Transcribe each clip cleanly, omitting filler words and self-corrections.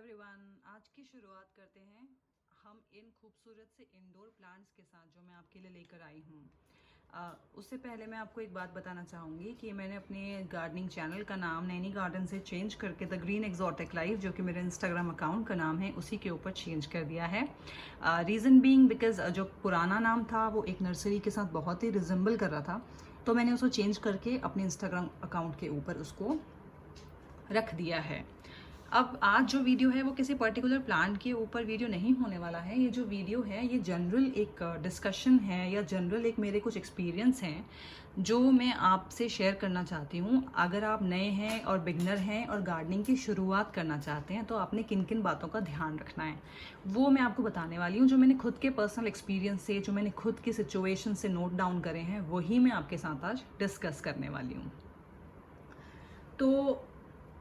Everyone, आज की शुरुआत करते हैं हम इन खूबसूरत से इंडोर प्लांट्स के साथ जो मैं आपके लिए लेकर आई हूँ। उससे पहले मैं आपको एक बात बताना चाहूँगी कि मैंने अपने गार्डनिंग चैनल का नाम नैनी गार्डन से चेंज करके द ग्रीन एक्जॉटिक लाइफ, जो कि मेरे इंस्टाग्राम अकाउंट का नाम है, उसी के ऊपर चेंज कर दिया है। रीज़न बीइंग बिकॉज जो पुराना नाम था वो एक नर्सरी के साथ बहुत ही रिजेंबल कर रहा था, तो मैंने उसको चेंज करके अपने इंस्टाग्राम अकाउंट के ऊपर उसको रख दिया है। अब आज जो वीडियो है वो किसी पर्टिकुलर प्लांट के ऊपर वीडियो नहीं होने वाला है। ये जो वीडियो है ये जनरल एक डिस्कशन है या जनरल एक मेरे कुछ एक्सपीरियंस हैं जो मैं आपसे शेयर करना चाहती हूँ। अगर आप नए हैं और बिगनर हैं और गार्डनिंग की शुरुआत करना चाहते हैं तो आपने किन किन बातों का ध्यान रखना है वो मैं आपको बताने वाली हूँ। जो मैंने खुद के पर्सनल एक्सपीरियंस से, जो मैंने खुद की सिचुएशन से नोट डाउन करे हैं, वही मैं आपके साथ आज डिस्कस करने वाली हूँ। तो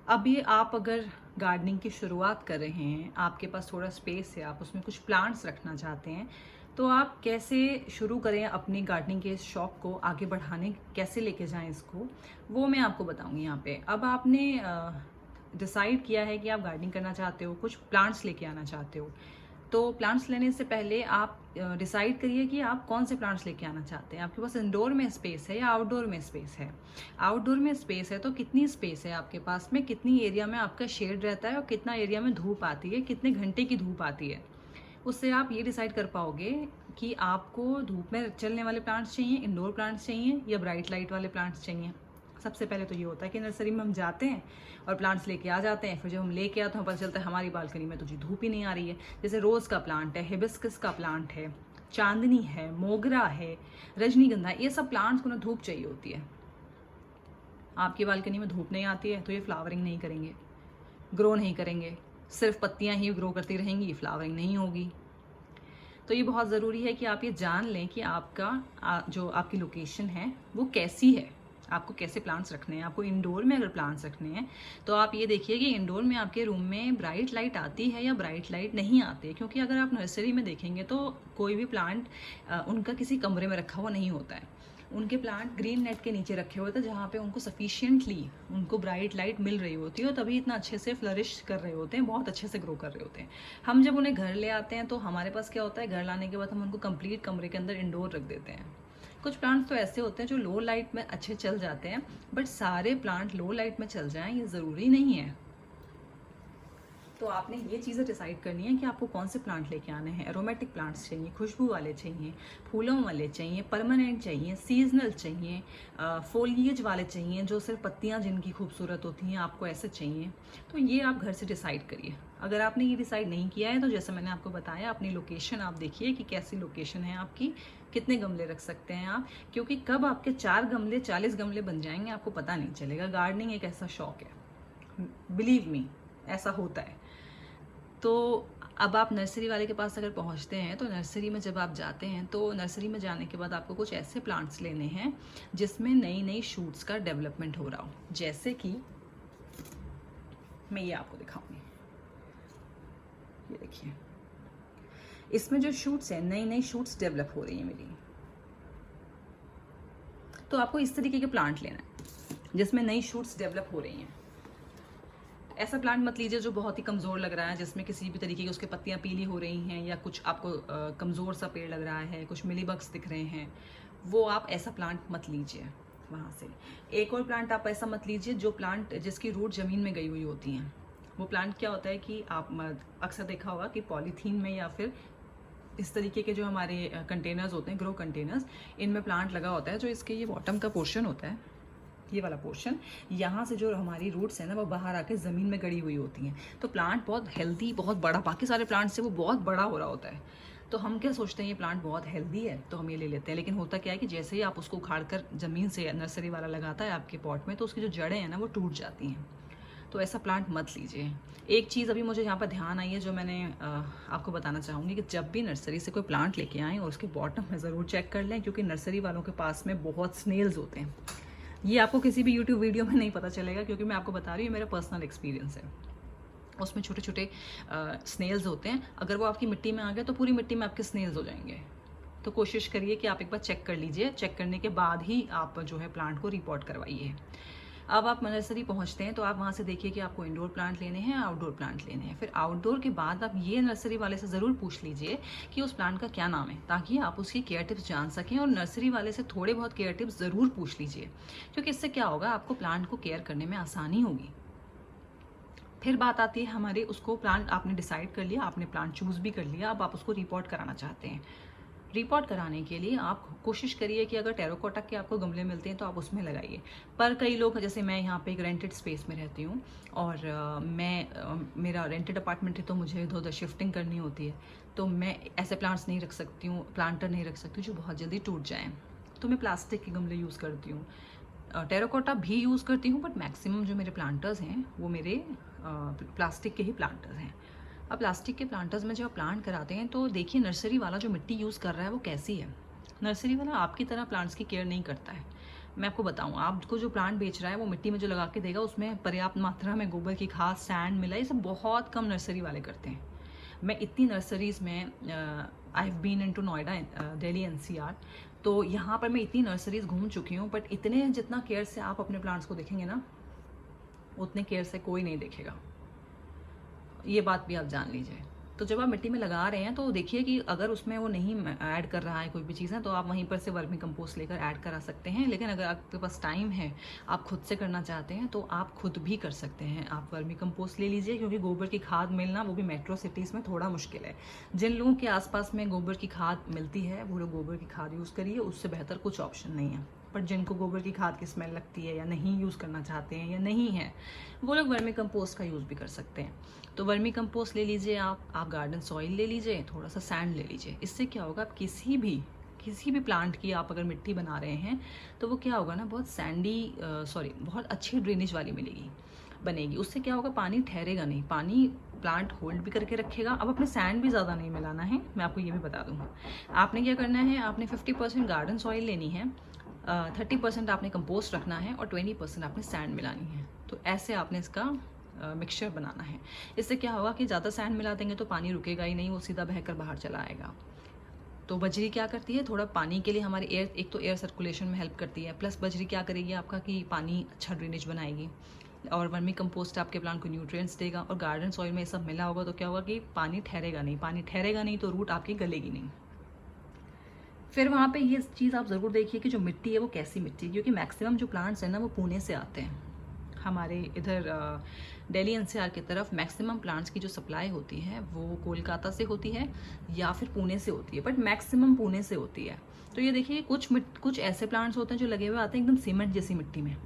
अभी आप अगर गार्डनिंग की शुरुआत कर रहे हैं, आपके पास थोड़ा स्पेस है, आप उसमें कुछ प्लांट्स रखना चाहते हैं, तो आप कैसे शुरू करें अपनी गार्डनिंग के शौक को आगे बढ़ाने, कैसे लेके जाएं इसको, वो मैं आपको बताऊंगी यहाँ पे। अब आपने डिसाइड किया है कि आप गार्डनिंग करना चाहते हो, कुछ प्लांट्स लेके आना चाहते हो, तो प्लांट्स लेने से पहले आप डिसाइड करिए कि आप कौन से प्लांट्स लेके आना चाहते हैं। आपके पास इंडोर में स्पेस है या आउटडोर में स्पेस है। आउटडोर में स्पेस है तो कितनी स्पेस है आपके पास में, कितनी एरिया में आपका शेड रहता है और कितना एरिया में धूप आती है, कितने घंटे की धूप आती है। उससे आप ये डिसाइड कर पाओगे कि आपको धूप में चलने वाले प्लांट्स चाहिए, इंडोर प्लांट्स चाहिए या ब्राइट लाइट वाले प्लांट्स चाहिए। सबसे पहले तो ये होता है कि नर्सरी में हम जाते हैं और प्लांट्स लेके आ जाते हैं, फिर जब हम लेके आते हैं पता चलता है हमारी बालकनी में तो जी धूप ही नहीं आ रही है। जैसे रोज़ का प्लांट है, हिबिस्कस का प्लांट है, चांदनी है, मोगरा है, रजनीगंधा, ये सब प्लांट्स को ना धूप चाहिए होती है। आपकी बालकनी में धूप नहीं आती है तो ये फ्लावरिंग नहीं करेंगे, ग्रो नहीं करेंगे, सिर्फ पत्तियां ही ग्रो करती रहेंगी, फ्लावरिंग नहीं होगी। तो ये बहुत ज़रूरी है कि आप ये जान लें कि आपका जो आपकी लोकेशन है वो कैसी है, आपको कैसे प्लांट्स रखने हैं। आपको इंडोर में अगर प्लांट्स रखने हैं तो आप ये देखिए कि इंडोर में आपके रूम में ब्राइट लाइट आती है या ब्राइट लाइट नहीं आती है। क्योंकि अगर आप नर्सरी में देखेंगे तो कोई भी प्लांट उनका किसी कमरे में रखा हुआ नहीं होता है। उनके प्लांट ग्रीन नेट के नीचे रखे हुए थे जहाँ पे उनको सफिशिएंटली उनको ब्राइट लाइट मिल रही होती है और तभी इतना अच्छे से फ्लरिश कर रहे होते हैं, बहुत अच्छे से ग्रो कर रहे होते हैं। हम जब उन्हें घर ले आते हैं तो हमारे पास क्या होता है, घर लाने के बाद हम उनको कंप्लीट कमरे के अंदर इंडोर रख देते हैं। कुछ प्लांट्स तो ऐसे होते हैं जो लो लाइट में अच्छे चल जाते हैं, बट सारे प्लांट लो लाइट में चल जाएं ये ज़रूरी नहीं है। तो आपने ये चीज़ें डिसाइड करनी है कि आपको कौन से प्लांट लेके आने हैं। एरोमेटिक प्लांट्स चाहिए, खुशबू वाले चाहिए, फूलों वाले चाहिए, परमानेंट चाहिए, सीजनल चाहिए, फोलिएज वाले चाहिए जो सिर्फ पत्तियां जिनकी खूबसूरत होती हैं, आपको ऐसे चाहिए। तो ये आप घर से डिसाइड करिए। अगर आपने ये डिसाइड नहीं किया है तो जैसे मैंने आपको बताया, अपनी लोकेशन आप देखिए कि कैसी लोकेशन है आपकी, कितने गमले रख सकते हैं आप। क्योंकि कब आपके 4 गमले 40 गमले बन जाएंगे आपको पता नहीं चलेगा। गार्डनिंग एक ऐसा शौक है, बिलीव मी, ऐसा होता है। तो अब आप नर्सरी वाले के पास अगर पहुंचते हैं तो नर्सरी में जब आप जाते हैं तो नर्सरी में जाने के बाद आपको कुछ ऐसे प्लांट्स लेने हैं जिसमें नई नई शूट्स का डेवलपमेंट हो रहा हो। जैसे कि मैं ये आपको दिखाऊंगी, ये देखिए, इसमें जो शूट्स हैं, नई नई शूट्स डेवलप हो रही हैं मेरी। तो आपको इस तरीके के प्लांट लेना है जिसमें नई शूट्स डेवलप हो रही हैं। ऐसा प्लांट मत लीजिए जो बहुत ही कमज़ोर लग रहा है, जिसमें किसी भी तरीके की उसके पत्तियां पीली हो रही हैं या कुछ आपको कमज़ोर सा पेड़ लग रहा है, कुछ मिलीबग्स दिख रहे हैं, वो आप ऐसा प्लांट मत लीजिए वहाँ से। एक और प्लांट आप ऐसा मत लीजिए जो प्लांट जिसकी रूट ज़मीन में गई हुई होती हैं। वो प्लांट क्या होता है कि आप अक्सर देखा होगा कि पॉलीथीन में या फिर इस तरीके के जो हमारे कंटेनर्स होते हैं, ग्रो कंटेनर्स, इनमें प्लांट लगा होता है। जो इसके ये बॉटम का पोर्शन होता है, ये वाला पोर्शन, यहाँ से जो हमारी रूट्स है ना वो बाहर आके ज़मीन में गड़ी हुई होती हैं। तो प्लांट बहुत हेल्दी, बहुत बड़ा, बाकी सारे प्लांट से वो बहुत बड़ा हो रहा होता है। तो हम क्या सोचते हैं ये प्लांट बहुत हेल्दी है तो हम ये ले लेते हैं। लेकिन होता क्या है कि जैसे ही आप उसको उखाड़ कर ज़मीन से नर्सरी वाला लगाता है आपके पॉट में तो उसकी जो जड़ें हैं ना वो टूट जाती हैं। तो ऐसा प्लांट मत लीजिए। एक चीज़ अभी मुझे यहाँ पर ध्यान आई है जो मैंने आपको बताना चाहूँगी कि जब भी नर्सरी से कोई प्लांट लेके आएँ और उसके बॉटम में ज़रूर चेक कर लें, क्योंकि नर्सरी वालों के पास में बहुत स्नेल्स होते हैं। ये आपको किसी भी यूट्यूब वीडियो में नहीं पता चलेगा, क्योंकि मैं आपको बता रही हूँ, मेरा पर्सनल एक्सपीरियंस है। उसमें छोटे छोटे स्नेल्स होते हैं। अगर वो आपकी मिट्टी में आ गए तो पूरी मिट्टी में आपके स्नेल्स हो जाएंगे। तो कोशिश करिए कि आप एक बार चेक कर लीजिए, चेक करने के बाद ही आप जो है प्लांट को रिपोर्ट करवाइए। अब आप नर्सरी पहुंचते हैं तो आप वहां से देखिए कि आपको इंडोर प्लांट लेने हैं, आउटडोर प्लांट लेने हैं। फिर आउटडोर के बाद आप ये नर्सरी वाले से ज़रूर पूछ लीजिए कि उस प्लांट का क्या नाम है, ताकि आप उसकी केयर टिप्स जान सकें। और नर्सरी वाले से थोड़े बहुत केयर टिप्स ज़रूर पूछ लीजिए, क्योंकि इससे क्या होगा, आपको प्लांट को केयर करने में आसानी होगी। फिर बात आती है हमारे, उसको प्लांट आपने डिसाइड कर लिया, आपने प्लांट चूज़ भी कर लिया, अब आप उसको रिपोर्ट कराना चाहते हैं। रिपोर्ट कराने के लिए आप कोशिश करिए कि अगर टेराकोटा के आपको गमले मिलते हैं तो आप उसमें लगाइए। पर कई लोग, जैसे मैं यहाँ पे एक रेंटेड स्पेस में रहती हूँ और मेरा रेंटेड अपार्टमेंट है, तो मुझे इधर उधर शिफ्टिंग करनी होती है, तो मैं ऐसे प्लांट्स नहीं रख सकती हूँ, प्लांटर नहीं रख सकती जो बहुत जल्दी टूट जाएँ, तो मैं प्लास्टिक के गमले यूज़ करती हूँ। टेराकोटा भी यूज़ करती हूँ, बट मैक्सिमम जो मेरे प्लांटर्स हैं वो मेरे प्लास्टिक के ही प्लांटर्स हैं। अब प्लास्टिक के प्लांटर्स में जब आप प्लांट कराते हैं तो देखिए नर्सरी वाला जो मिट्टी यूज़ कर रहा है वो कैसी है। नर्सरी वाला आपकी तरह प्लांट्स की केयर नहीं करता है। मैं आपको बताऊँ, आपको जो प्लांट बेच रहा है वो मिट्टी में जो लगा के देगा उसमें पर्याप्त मात्रा में गोबर की खाद, सैंड मिला, ये सब बहुत कम नर्सरी वाले करते हैं। मैं इतनी नर्सरीज़ में, I have been in to Noida, Delhi NCR, तो यहाँ पर मैं इतनी नर्सरीज घूम चुकी हूँ, बट इतने जितना केयर से आप अपने प्लांट्स को देखेंगे ना, उतने केयर से कोई नहीं देखेगा। ये बात भी आप जान लीजिए। तो जब आप मिट्टी में लगा रहे हैं तो देखिए कि अगर उसमें वो नहीं ऐड कर रहा है कोई भी चीज़ है, तो आप वहीं पर से वर्मी कंपोस्ट लेकर ऐड करा सकते हैं। लेकिन अगर आपके पास टाइम है, आप खुद से करना चाहते हैं, तो आप खुद भी कर सकते हैं। आप वर्मी कंपोस्ट ले लीजिए, क्योंकि गोबर की खाद मिलना, वो भी मेट्रो सिटीज़ में, थोड़ा मुश्किल है। जिन लोगों के आसपास में गोबर की खाद मिलती है वो लोग गोबर की खाद यूज़ करिए, उससे बेहतर कुछ ऑप्शन नहीं है। पर जिनको गोबर की खाद की स्मेल लगती है या नहीं यूज़ करना चाहते हैं या नहीं है, वो लोग वर्मी कंपोस्ट का यूज़ भी कर सकते हैं। तो वर्मी कंपोस्ट ले लीजिए, आप गार्डन सॉइल ले लीजिए, थोड़ा सा सैंड ले लीजिए। इससे क्या होगा, आप किसी भी प्लांट की आप अगर मिट्टी बना रहे हैं तो वो क्या होगा ना, बहुत बहुत अच्छी ड्रेनेज वाली बनेगी। उससे क्या होगा, पानी ठहरेगा नहीं, पानी प्लांट होल्ड भी करके रखेगा। अब अपने सैंड भी ज़्यादा नहीं मिलाना है, मैं आपको ये भी बता दूँ। आपने क्या करना है, आपने 50% गार्डन सॉइल लेनी है, 30% आपने कंपोस्ट रखना है और 20% आपने सैंड मिलानी है। तो ऐसे आपने इसका मिक्सचर बनाना है। इससे क्या होगा कि ज़्यादा सैंड मिला देंगे तो पानी रुकेगा ही नहीं, वो सीधा बहकर बाहर चला आएगा। तो बजरी क्या करती है, थोड़ा पानी के लिए हमारे एक तो एयर सर्कुलेशन में हेल्प करती है, प्लस बजरी क्या करेगी आपका कि पानी अच्छा ड्रेनेज बनाएगी, और वर्मी कंपोस्ट आपके प्लांट को न्यूट्रिएंट्स देगा, और गार्डन सॉइल में ये सब मिला होगा तो क्या होगा कि पानी ठहरेगा नहीं तो रूट आपकी गलेगी नहीं। फिर वहाँ पे ये चीज़ आप ज़रूर देखिए कि जो मिट्टी है वो कैसी मिट्टी है, क्योंकि मैक्सिमम जो प्लांट्स हैं ना वो पुणे से आते हैं। हमारे इधर दिल्ली NCR की तरफ मैक्सिमम प्लांट्स की जो सप्लाई होती है वो कोलकाता से होती है या फिर पुणे से होती है, बट मैक्सिमम पुणे से होती है। तो ये देखिए कुछ ऐसे प्लांट्स होते हैं जो लगे हुए आते हैं एकदम सीमेंट जैसी मिट्टी में,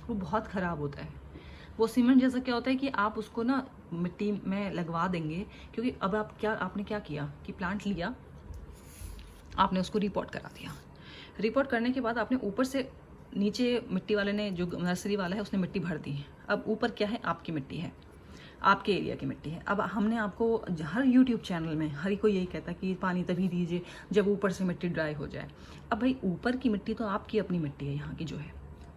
वो बहुत ख़राब होता है। वो सीमेंट जैसा क्या होता है कि आप उसको ना मिट्टी में लगवा देंगे, क्योंकि अब आपने क्या किया कि प्लांट लिया, आपने उसको रिपोर्ट करा दिया। रिपोर्ट करने के बाद आपने ऊपर से नीचे, मिट्टी वाले ने, जो नर्सरी वाला है, उसने मिट्टी भर दी है। अब ऊपर क्या है, आपकी मिट्टी है, आपके एरिया की मिट्टी है। अब हमने आपको हर यूट्यूब चैनल में हर कोई यही कहता है कि पानी तभी दीजिए जब ऊपर से मिट्टी ड्राई हो जाए। अब भाई ऊपर की मिट्टी तो आपकी अपनी मिट्टी है, यहाँ की जो है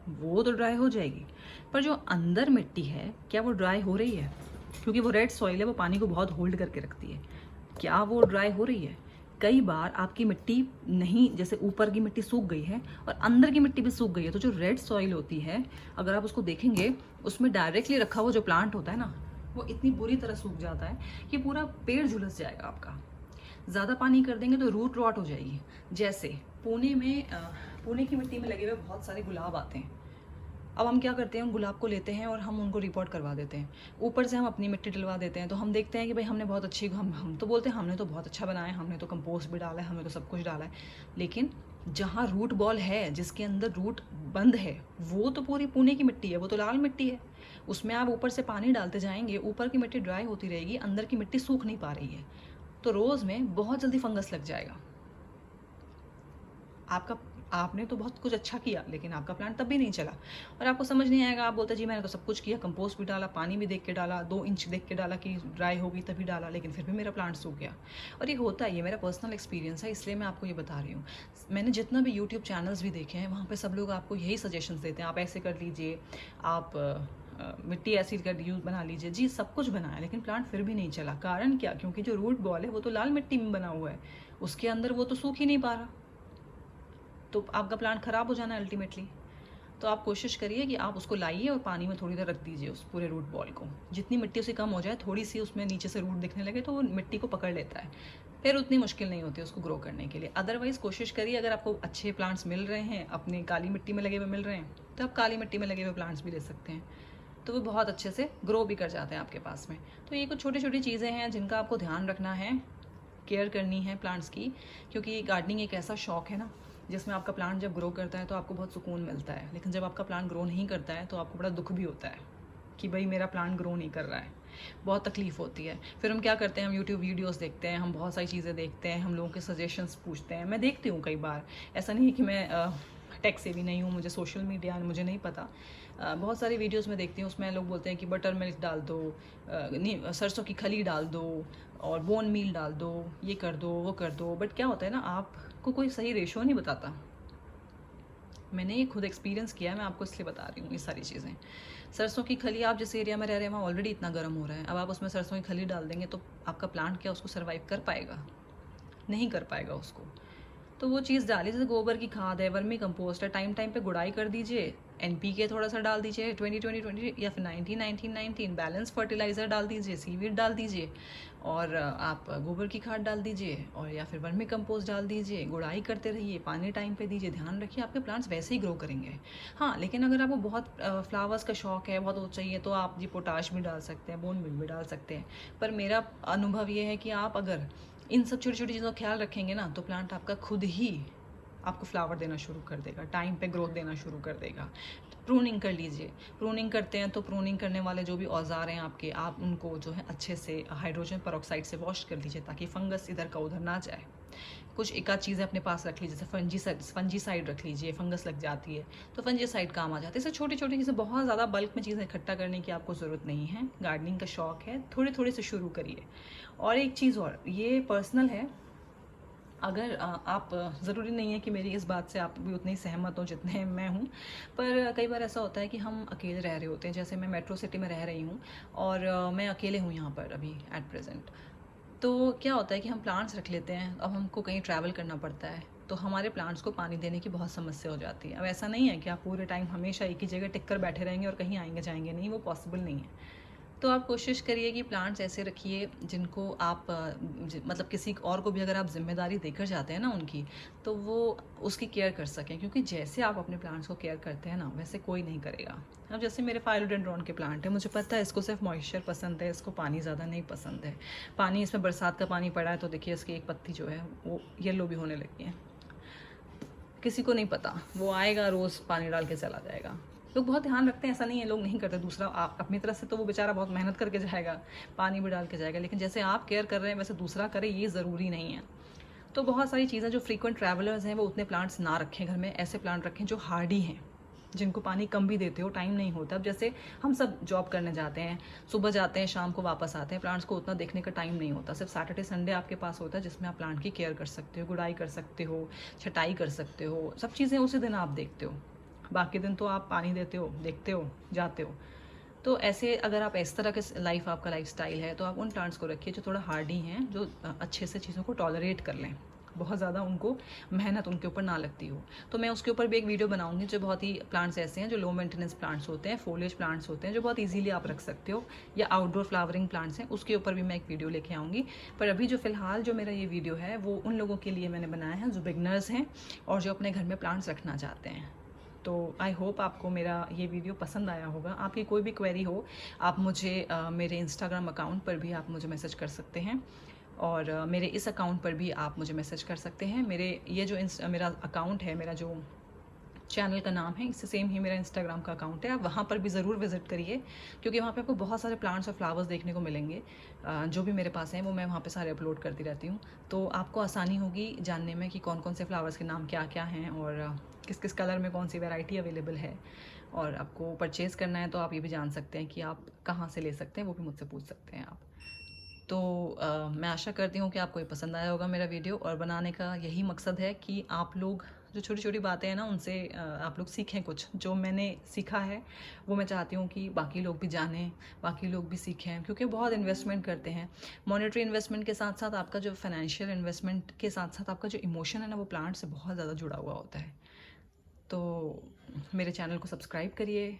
वो तो ड्राई हो जाएगी, पर जो अंदर मिट्टी है क्या वो ड्राई हो रही है? क्योंकि वो रेड सॉइल है, वो पानी को बहुत होल्ड करके रखती है, क्या वो ड्राई हो रही है? कई बार आपकी मिट्टी नहीं, जैसे ऊपर की मिट्टी सूख गई है और अंदर की मिट्टी भी सूख गई है, तो जो रेड सॉइल होती है, अगर आप उसको देखेंगे, उसमें डायरेक्टली रखा हुआ जो प्लांट होता है ना, वो इतनी बुरी तरह सूख जाता है कि पूरा पेड़ झुलस जाएगा आपका। ज़्यादा पानी कर देंगे तो रूट रॉट हो जाएगी। जैसे पुणे की मिट्टी में लगे हुए बहुत सारे गुलाब आते हैं। अब हम क्या करते हैं, उन गुलाब को लेते हैं और हम उनको रिपोर्ट करवा देते हैं, ऊपर से हम अपनी मिट्टी डलवा देते हैं। तो हम देखते हैं कि भाई हमने बहुत अच्छी, हम तो बोलते हैं हमने तो बहुत अच्छा बनाया है, हमने तो कंपोस्ट भी डाला है, हमने तो सब कुछ डाला है, लेकिन जहाँ रूट बॉल है, जिसके अंदर रूट बंद है, वो तो पूरी पुणे की मिट्टी है, वो तो लाल मिट्टी है। उसमें आप ऊपर से पानी डालते जाएंगे, ऊपर की मिट्टी ड्राई होती रहेगी, अंदर की मिट्टी सूख नहीं पा रही है, तो रोज़ में बहुत जल्दी फंगस लग जाएगा। आपने तो बहुत कुछ अच्छा किया, लेकिन आपका प्लांट तब भी नहीं चला, और आपको समझ नहीं आएगा। आप बोलते जी मैंने तो सब कुछ किया, कंपोस्ट भी डाला, पानी भी देख के डाला, 2 इंच देख के डाला कि ड्राई होगी तभी डाला, लेकिन फिर भी मेरा प्लांट सूख गया। और ये होता है, ये मेरा पर्सनल एक्सपीरियंस है, इसलिए मैं आपको ये बता रही हूँ। मैंने जितना भी यूट्यूब चैनल्स भी देखे हैं, वहाँ पर सब लोग आपको यही सजेशंस देते हैं, आप ऐसे कर लीजिए, आप मिट्टी ऐसी कर यूज बना लीजिए। जी सब कुछ बनाया, लेकिन प्लांट फिर भी नहीं चला। कारण क्या? क्योंकि जो रूट बॉल है वो तो लाल मिट्टी में बना हुआ है, उसके अंदर वो तो सूख ही नहीं पा रहा, तो आपका प्लांट खराब हो जाना है अल्टीमेटली। तो आप कोशिश करिए कि आप उसको लाइए और पानी में थोड़ी देर रख दीजिए उस पूरे रूट बॉल को। जितनी मिट्टी उसे कम हो जाए, थोड़ी सी उसमें नीचे से रूट दिखने लगे, तो वो मिट्टी को पकड़ लेता है, फिर उतनी मुश्किल नहीं होती उसको ग्रो करने के लिए। अदरवाइज़ कोशिश करिए, अगर आपको अच्छे प्लांट्स मिल रहे हैं, अपनी काली मिट्टी में लगे हुए मिल रहे हैं, तो आप काली मिट्टी में लगे हुए प्लांट्स भी ले सकते हैं, तो वो बहुत अच्छे से ग्रो भी कर जाते हैं आपके पास में। तो ये कुछ छोटी छोटी चीज़ें हैं जिनका आपको ध्यान रखना है, केयर करनी है प्लांट्स की, क्योंकि गार्डनिंग एक ऐसा शौक है ना जिसमें आपका प्लांट जब ग्रो करता है तो आपको बहुत सुकून मिलता है, लेकिन जब आपका प्लांट ग्रो नहीं करता है तो आपको बड़ा दुख भी होता है कि भाई मेरा प्लांट ग्रो नहीं कर रहा है, बहुत तकलीफ़ होती है। फिर हम क्या करते हैं, हम यूट्यूब वीडियोस देखते हैं, हम बहुत सारी चीज़ें देखते हैं, हम लोगों के सजेशंस पूछते हैं। मैं देखती हूँ कई बार, ऐसा नहीं है कि मैं टेक से भी नहीं हूँ, मुझे सोशल मीडिया मुझे नहीं पता। बहुत सारी वीडियोस में देखती हूँ, उसमें लोग बोलते हैं कि बटर मिल्क डाल दो, नहीं सरसों की खली डाल दो और बोन मील डाल दो, ये कर दो वो कर दो। बट क्या होता है ना, आपको कोई सही रेशो नहीं बताता। मैंने ये खुद एक्सपीरियंस किया है, मैं आपको इसलिए बता रही हूँ ये सारी चीज़ें। सरसों की खली, आप जिस एरिया में रह रहे हैं वहाँ ऑलरेडी इतना गर्म हो रहा है, अब आप उसमें सरसों की खली डाल देंगे तो आपका प्लांट क्या उसको सर्वाइव कर पाएगा? नहीं कर पाएगा उसको। तो वो चीज़ डालिए, जैसे गोबर की खाद है, वर्मी कंपोस्ट है, टाइम टाइम पे गुड़ाई कर दीजिए, एनपीके थोड़ा सा डाल दीजिए 20-20-20 या फिर 19-19-19 बैलेंस फर्टिलाइज़र डाल दीजिए, सीवीड डाल दीजिए, और आप गोबर की खाद डाल दीजिए, और या फिर वर्मी कंपोस्ट डाल दीजिए, गुड़ाई करते रहिए, पानी टाइम पे दीजिए, ध्यान रखिए, आपके प्लांट्स वैसे ही ग्रो करेंगे। हाँ, लेकिन अगर आपको बहुत फ्लावर्स का शौक है, बहुत वो चाहिए, तो आप जी पोटाश भी डाल सकते हैं, बोन मिल भी डाल सकते हैं। पर मेरा अनुभव ये है कि आप अगर इन सब छोटी छोटी चीज़ों का ख्याल रखेंगे ना, तो प्लांट आपका खुद ही आपको फ्लावर देना शुरू कर देगा, टाइम पे ग्रोथ देना शुरू कर देगा। प्रूनिंग कर लीजिए, प्रूनिंग करते हैं तो प्रूनिंग करने वाले जो भी औजार हैं आपके, आप उनको जो है अच्छे से हाइड्रोजन पेरोक्साइड से वॉश कर लीजिए, ताकि फंगस इधर का उधर ना जाए। कुछ एक आध चीज़ें अपने पास रख लीजिए, जैसे फंजीसाइड रख लीजिए, फंगस लग जाती है तो फंजीसाइड काम आ जाती है। इससे छोटी छोटी चीज़ें, बहुत ज़्यादा बल्क में चीज़ें इकट्ठा करने की आपको ज़रूरत नहीं है। गार्डनिंग का शौक है, थोड़े थोड़े से शुरू करिए। और एक चीज़ और, ये पर्सनल है, अगर आप ज़रूरी नहीं है कि मेरी इस बात से आप भी उतने ही सहमत हो जितने मैं हूँ, पर कई बार ऐसा होता है कि हम अकेले रह रहे होते हैं। जैसे मैं मेट्रो सिटी में रह रही हूँ और मैं अकेले हूँ यहाँ पर अभी एट प्रेजेंट। तो क्या होता है कि हम प्लांट्स रख लेते हैं, अब हमको कहीं ट्रैवल करना पड़ता है, तो हमारे प्लांट्स को पानी देने की बहुत समस्या हो जाती है। अब ऐसा नहीं है कि आप पूरे टाइम हमेशा एक ही जगह टिक कर बैठे रहेंगे और कहीं आएंगे जाएंगे नहीं, वो पॉसिबल नहीं है। तो आप कोशिश करिए कि प्लांट्स ऐसे रखिए जिनको आप मतलब किसी और को भी अगर आप जिम्मेदारी देकर जाते हैं ना उनकी, तो वो उसकी केयर कर सकें, क्योंकि जैसे आप अपने प्लांट्स को केयर करते हैं ना, वैसे कोई नहीं करेगा। अब जैसे मेरे फाइलोडेंड्रॉन के प्लांट है, मुझे पता है इसको सिर्फ मॉइस्चर पसंद है, इसको पानी ज़्यादा नहीं पसंद है। पानी इसमें बरसात का पानी पड़ा है तो देखिए इसकी एक पत्ती जो है वो येलो भी होने लगी है। किसी को नहीं पता, वो आएगा रोज़ पानी डाल के चला जाएगा। लोग बहुत ध्यान रखते हैं, ऐसा नहीं है लोग नहीं करते। दूसरा आप अपनी तरफ से तो वो बेचारा बहुत मेहनत करके जाएगा, पानी भी डाल के जाएगा, लेकिन जैसे आप केयर कर रहे हैं वैसे दूसरा करे, ये ज़रूरी नहीं है। तो बहुत सारी चीज़ें, जो फ्रीक्वेंट ट्रैवलर्स हैं वो उतने प्लांट्स ना रखें घर में, ऐसे प्लांट रखें जो हार्डी हैं, जिनको पानी कम भी देते हो, टाइम नहीं होता। अब जैसे हम सब जॉब करने जाते हैं, सुबह जाते हैं शाम को वापस आते हैं, प्लांट्स को उतना देखने का टाइम नहीं होता। सिर्फ सैटरडे संडे आपके पास होता है जिसमें आप प्लांट की केयर कर सकते हो, गुड़ाई कर सकते हो, छटाई कर सकते हो, सब चीज़ें उसी दिन आप देखते हो। बाकी दिन तो आप पानी देते हो, देखते हो, जाते हो। तो ऐसे अगर आप इस तरह के लाइफ, आपका लाइफ स्टाइल है, तो आप उन प्लांट्स को रखिए जो थोड़ा हार्डी हैं, जो अच्छे से चीज़ों को टॉलरेट कर लें, बहुत ज़्यादा उनको मेहनत उनके ऊपर ना लगती हो। तो मैं उसके ऊपर भी एक वीडियो बनाऊंगी, जो बहुत ही प्लांट्स ऐसे हैं जो लो मेंटेनेंस प्लांट्स होते हैं, फोलिएज प्लांट्स होते हैं, जो बहुत इजीली आप रख सकते हो, या आउटडोर फ्लावरिंग प्लांट्स हैं, उसके ऊपर भी मैं एक वीडियो लेके आऊँगी। पर अभी जो फिलहाल जो मेरा ये वीडियो है वो उन लोगों के लिए मैंने बनाया है जो बिगनर्स हैं और जो अपने घर में प्लांट्स रखना चाहते हैं। तो आई होप आपको मेरा ये वीडियो पसंद आया होगा। आपकी कोई भी क्वेरी हो, आप मुझे मेरे इंस्टाग्राम अकाउंट पर भी आप मुझे मैसेज कर सकते हैं, और मेरे इस अकाउंट पर भी आप मुझे मैसेज कर सकते हैं। मेरे ये जो मेरा अकाउंट है, मेरा जो चैनल का नाम है, इससे सेम ही मेरा इंस्टाग्राम का अकाउंट है। आप वहाँ पर भी ज़रूर विजिट करिए, क्योंकि वहाँ पे आपको बहुत सारे प्लांट्स और फ्लावर्स देखने को मिलेंगे। जो भी मेरे पास हैं वो मैं वहाँ पे सारे अपलोड करती रहती हूँ, तो आपको आसानी होगी जानने में कि कौन कौन से फ्लावर्स के नाम क्या क्या हैं, और किस किस कलर में कौन सी वैरायटी अवेलेबल है। और आपको परचेज़ करना है तो आप ये भी जान सकते हैं कि आप कहाँ से ले सकते हैं, वो भी मुझसे पूछ सकते हैं आप। तो मैं आशा करती हूँ कि आपको ये पसंद आया होगा मेरा वीडियो, और बनाने का यही मकसद है कि आप लोग जो छोटी छोटी बातें हैं ना, उनसे आप लोग सीखें कुछ। जो मैंने सीखा है वो मैं चाहती हूँ कि बाकी लोग भी जानें, बाकी लोग भी सीखें, क्योंकि बहुत इन्वेस्टमेंट करते हैं। मॉनेटरी इन्वेस्टमेंट के साथ साथ आपका जो फाइनेंशियल इन्वेस्टमेंट के साथ साथ आपका जो इमोशन है ना, वो प्लांट से बहुत ज़्यादा जुड़ा हुआ होता है। तो मेरे चैनल को सब्सक्राइब करिए,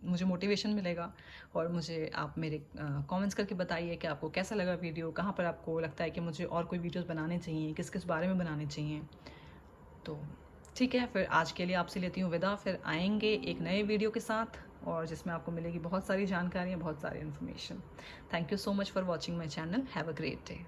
मुझे मोटिवेशन मिलेगा। और मुझे आप मेरे कमेंट्स करके बताइए कि आपको कैसा लगा वीडियो, कहाँ पर आपको लगता है कि मुझे और कोई वीडियोस बनाने चाहिए, किस किस बारे में बनाने चाहिए। तो ठीक है, फिर आज के लिए आपसे लेती हूँ विदा। फिर आएंगे एक नए वीडियो के साथ, और जिसमें आपको मिलेगी बहुत सारी जानकारियाँ, बहुत सारी information. Thank you so much for watching my channel. Have a great day.